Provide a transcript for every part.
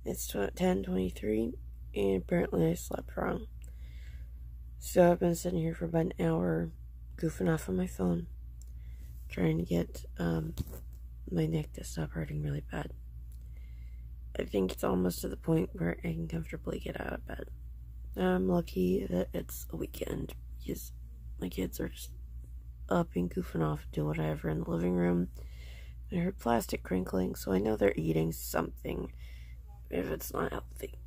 It's 10:23, and apparently I slept wrong. So I've been sitting here for about an hour, goofing off on my phone, trying to get my neck to stop hurting really bad. I think it's almost to the point where I can comfortably get out of bed. I'm lucky that it's a weekend, because my kids are just up and goofing off, doing whatever in the living room. I heard plastic crinkling, so I know they're eating something, if it's not healthy.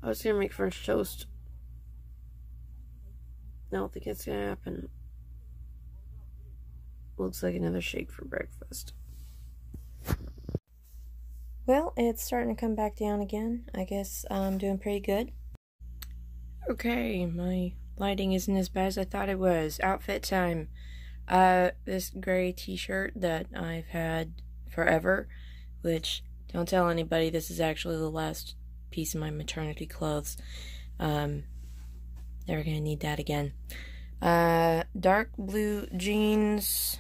I was gonna make French toast. I don't think it's gonna happen. Looks like another shake for breakfast. Well, it's starting to come back down again. I guess I'm doing pretty good. Okay, my lighting isn't as bad as I thought it was. Outfit time. This gray t-shirt that I've had forever, which, don't tell anybody, this is actually the last piece of my maternity clothes. Never gonna need that again. Dark blue jeans,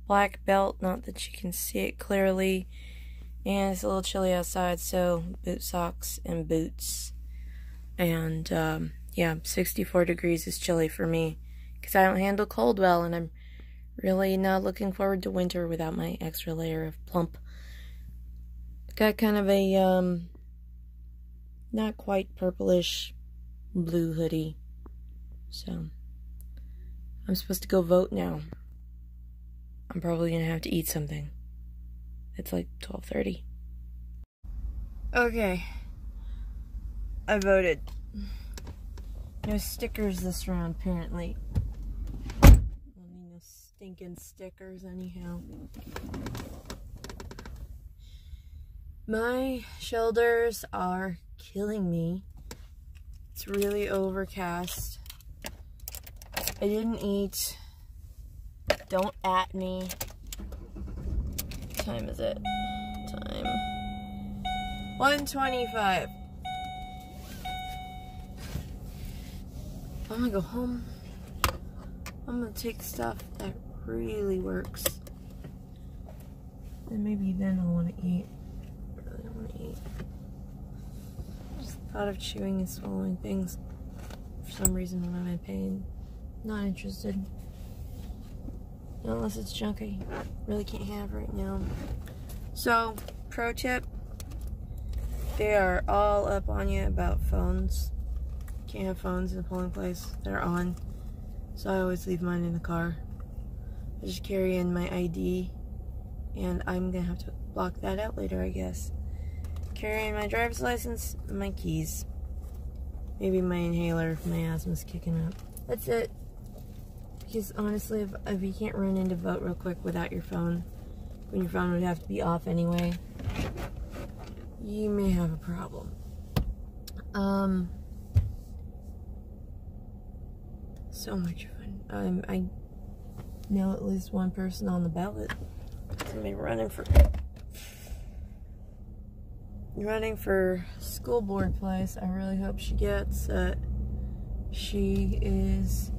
black belt, not that you can see it clearly, and it's a little chilly outside, so boot socks and boots. And yeah, 64 degrees is chilly for me, because I don't handle cold well, and I'm really not looking forward to winter without my extra layer of plump. Got kind of a not quite purplish blue hoodie. So I'm supposed to go vote now. I'm probably gonna have to eat something. It's like 12:30. Okay. I voted. No stickers this round, apparently. No stinking stickers, anyhow. My shoulders are killing me. It's really overcast. I didn't eat. Don't at me. What time is it? Time 1:25. I'm gonna go home. I'm gonna take stuff that really works. And maybe then I'll want to eat. I really don't want to eat. Just the thought of chewing and swallowing things for some reason when I'm in pain. Not interested. Unless it's junk I really can't have right now. So, pro tip. They are all up on you about phones. Can't have phones in a polling place. They're on. So I always leave mine in the car. I just carry in my ID. And I'm gonna have to block that out later, I guess. Carry in my driver's license and my keys. Maybe my inhaler if my asthma's kicking up. That's it. Because honestly, if you can't run in to vote real quick without your phone, when your phone would have to be off anyway, you may have a problem. So much fun. I know at least one person on the ballot. Somebody running for school board place. I really hope she gets it. She is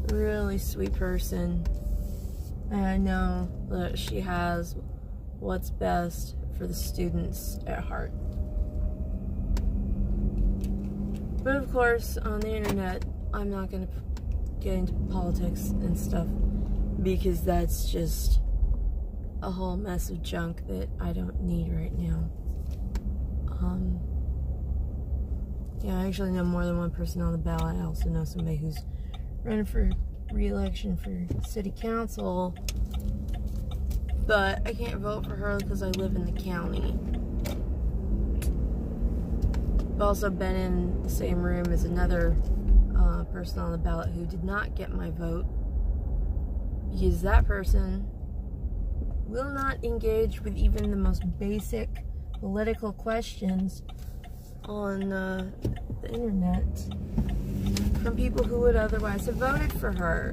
a really sweet person, and I know that she has what's best for the students at heart. But of course, on the internet, I'm not going to get into politics and stuff, because that's just a whole mess of junk that I don't need right now. Yeah, I actually know more than one person on the ballot. I also know somebody who's running for re-election for city council, but I can't vote for her because I live in the county. I've also been in the same room as another person on the ballot who did not get my vote, because that person will not engage with even the most basic political questions on the internet from people who would otherwise have voted for her.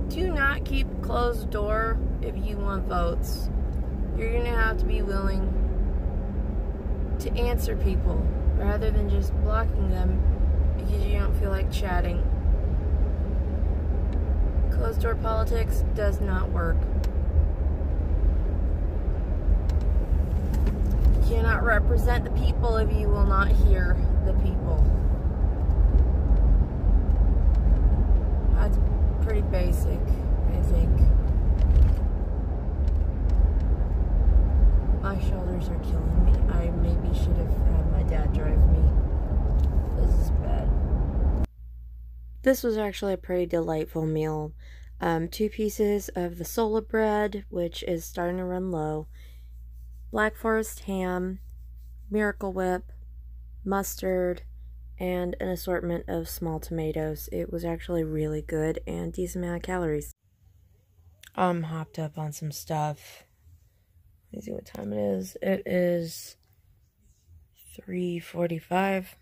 Do not keep a closed door if you want votes. You're going to have to be willing to answer people rather than just blocking them because you don't feel like chatting. Closed door politics does not work. You cannot represent the people if you will not hear the people. That's pretty basic, I think. My shoulders are killing me. I maybe should have had my dad drive me. This is bad. This was actually a pretty delightful meal. 2 pieces of the sola bread, which is starting to run low, Black Forest ham, Miracle Whip, mustard, and an assortment of small tomatoes. It was actually really good and decent amount of calories. I'm hopped up on some stuff. Let me see what time it is. It is 3:45.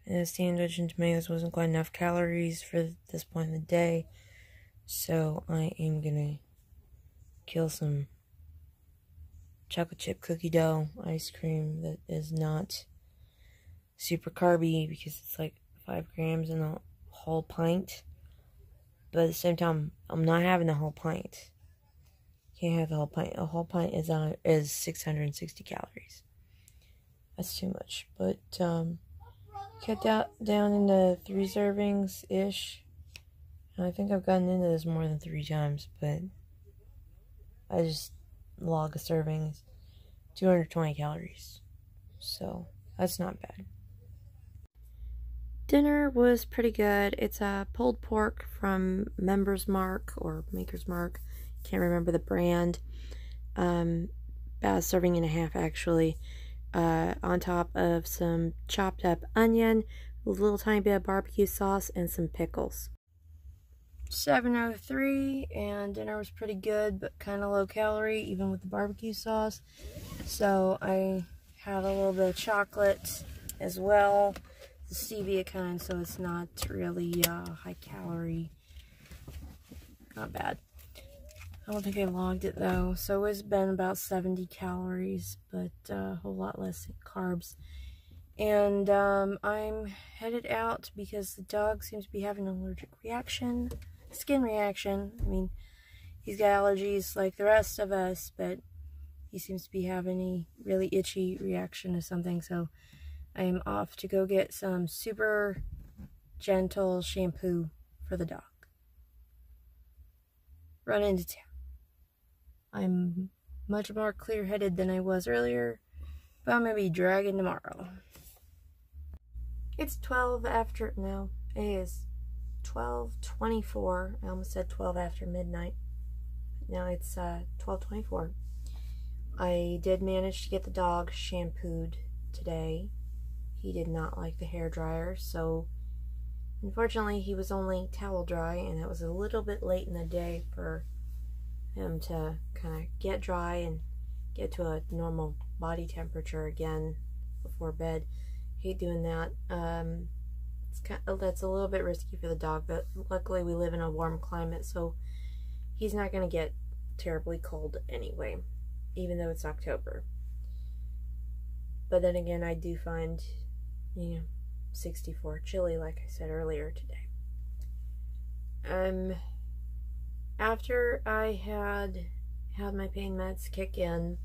And the sandwich and tomatoes wasn't quite enough calories for this point in the day. So I am gonna kill some chocolate chip cookie dough ice cream that is not super carby because it's like 5 grams in a whole pint. But at the same time, I'm not having the whole pint. Can't have the whole pint. A whole pint is 660 calories. That's too much. But cut down into 3 servings ish. And I think I've gotten into this more than 3 times, but I just log a serving, 220 calories. So that's not bad. Dinner was pretty good. It's a pulled pork from Members Mark or Maker's Mark. Can't remember the brand. About a serving and a half actually. On top of some chopped up onion, a little tiny bit of barbecue sauce, and some pickles. 7:03, and dinner was pretty good, but kind of low calorie, even with the barbecue sauce. So I had a little bit of chocolate as well, the stevia kind, so it's not really high calorie. Not bad. I don't think I logged it though, so it's been about 70 calories, but a whole lot less carbs. And I'm headed out because the dog seems to be having an allergic reaction, skin reaction. I mean, he's got allergies like the rest of us, but he seems to be having a really itchy reaction to something, so I am off to go get some super gentle shampoo for the dog. Run into town. I'm much more clear-headed than I was earlier, but I'm going to be dragging tomorrow. It's 12 after, no, it is 12:24. I almost said 12 after midnight. Now it's 12:24. I did manage to get the dog shampooed today. He did not like the hair dryer, so unfortunately he was only towel dry, and it was a little bit late in the day for him to kind of get dry and get to a normal body temperature again before bed. Hate doing that. That's a little bit risky for the dog, but luckily we live in a warm climate, so he's not going to get terribly cold anyway, even though it's October. But then again, I do find, 64 chilly, like I said earlier today. After I had my pain meds kick in,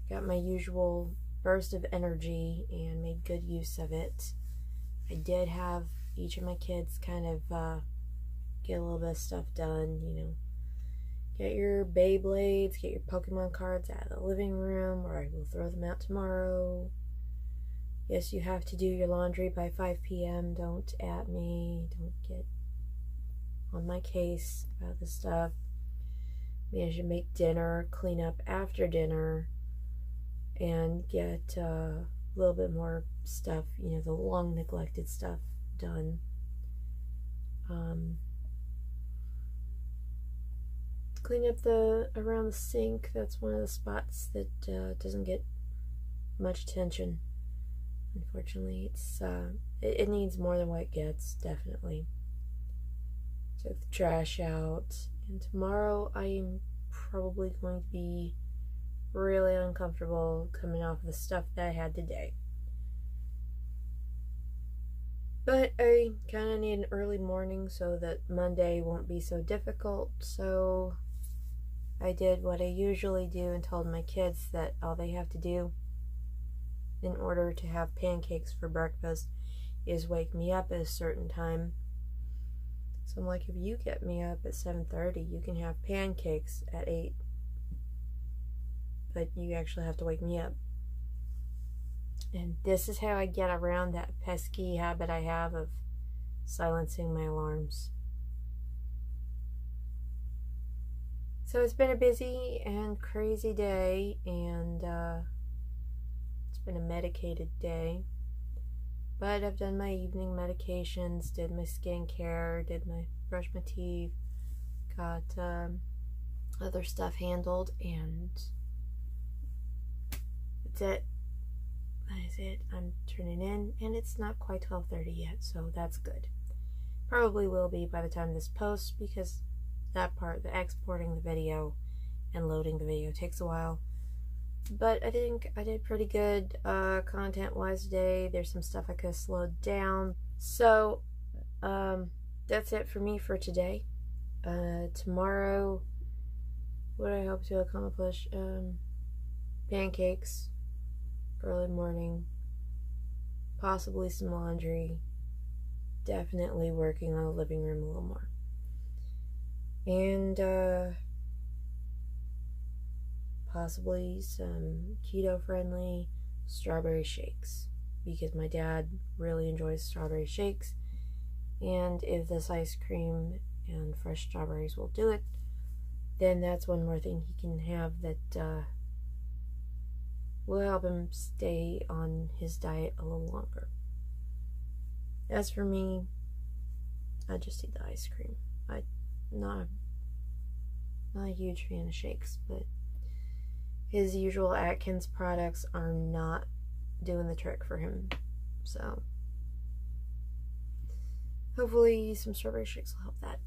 got my usual burst of energy and made good use of it. I did have each of my kids kind of get a little bit of stuff done, get your Beyblades, get your Pokemon cards out of the living room, or I will throw them out tomorrow. Yes, you have to do your laundry by 5 p.m. Don't at me. Don't get on my case about this stuff. Manage to make dinner, clean up after dinner, and get a little bit more stuff, the long neglected stuff done. Clean up around the sink. That's one of the spots that doesn't get much attention. Unfortunately, it needs more than what it gets, definitely. Took the trash out, and tomorrow I am probably going to be really uncomfortable coming off of the stuff that I had today. But I kind of need an early morning so that Monday won't be so difficult. So I did what I usually do and told my kids that all they have to do in order to have pancakes for breakfast is wake me up at a certain time. So I'm like, if you get me up at 7:30, you can have pancakes at 8. But you actually have to wake me up. And this is how I get around that pesky habit I have of silencing my alarms. So it's been a busy and crazy day, and it's been a medicated day. But I've done my evening medications, did my skincare, brushed my teeth, got other stuff handled, and that's it. That is it. I'm turning in, and it's not quite 12:30 yet, so that's good. Probably will be by the time this posts, because that part, the exporting the video and loading the video, takes a while. But I think I did pretty good content-wise today. There's some stuff I could have slowed down. So, that's it for me for today. Tomorrow, what I hope to accomplish, pancakes, early morning, possibly some laundry, definitely working on the living room a little more. And, possibly some keto-friendly strawberry shakes, because my dad really enjoys strawberry shakes, and if this ice cream and fresh strawberries will do it, then that's one more thing he can have that will help him stay on his diet a little longer. As for me, I just eat the ice cream. I'm not a huge fan of shakes, but his usual Atkins products are not doing the trick for him. So, hopefully some strawberry shakes will help that.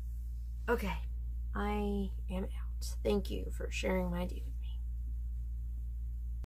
Okay, I am out. Thank you for sharing my dude.